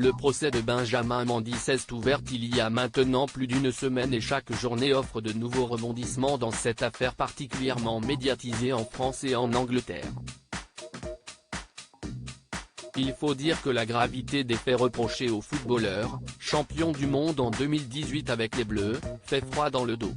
Le procès de Benjamin Mendy s'est ouvert il y a maintenant plus d'une semaine et chaque journée offre de nouveaux rebondissements dans cette affaire particulièrement médiatisée en France et en Angleterre. Il faut dire que la gravité des faits reprochés au footballeur, champion du monde en 2018 avec les Bleus, fait froid dans le dos.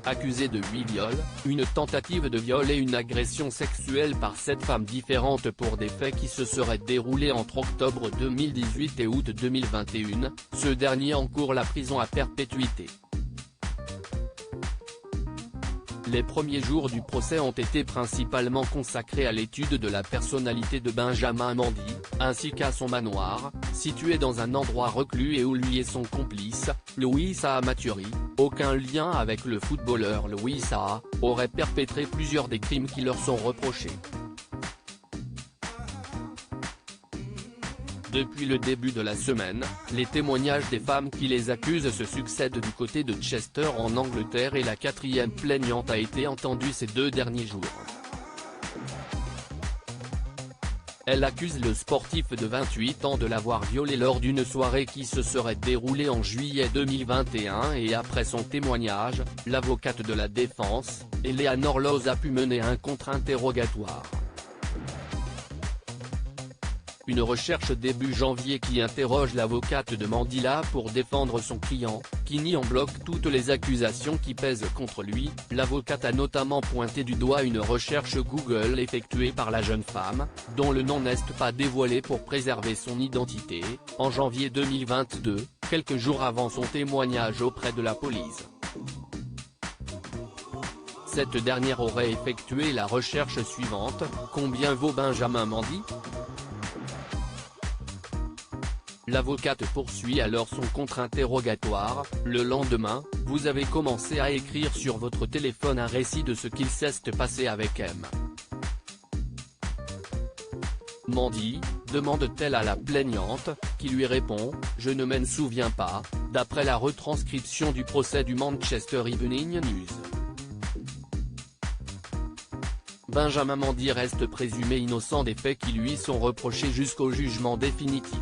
Accusé de 8 viols, une tentative de viol et une agression sexuelle par 7 femmes différentes pour des faits qui se seraient déroulés entre octobre 2018 et août 2021, ce dernier encourt la prison à perpétuité. Les premiers jours du procès ont été principalement consacrés à l'étude de la personnalité de Benjamin Mendy, ainsi qu'à son manoir, situé dans un endroit reclus et où lui et son complice, Louis Saha Maturi, aucun lien avec le footballeur Louis Saha, auraient perpétré plusieurs des crimes qui leur sont reprochés. Depuis le début de la semaine, les témoignages des femmes qui les accusent se succèdent du côté de Chester en Angleterre et la 4e plaignante a été entendue ces 2 derniers jours. Elle accuse le sportif de 28 ans de l'avoir violée lors d'une soirée qui se serait déroulée en juillet 2021 et après son témoignage, l'avocate de la défense, Eleanor Laws a pu mener un contre-interrogatoire. Une recherche début janvier qui interroge l'avocate de Mendy pour défendre son client, qui nie en bloc toutes les accusations qui pèsent contre lui. L'avocate a notamment pointé du doigt une recherche Google effectuée par la jeune femme, dont le nom n'est pas dévoilé pour préserver son identité, en janvier 2022, quelques jours avant son témoignage auprès de la police. Cette dernière aurait effectué la recherche suivante: combien vaut Benjamin Mendy ? L'avocate poursuit alors son contre-interrogatoire. Le lendemain, vous avez commencé à écrire sur votre téléphone un récit de ce qu'il s'est passé avec M. Mendy, demande-t-elle à la plaignante, qui lui répond « Je ne m'en souviens pas », d'après la retranscription du procès du Manchester Evening News. Benjamin Mendy reste présumé innocent des faits qui lui sont reprochés jusqu'au jugement définitif.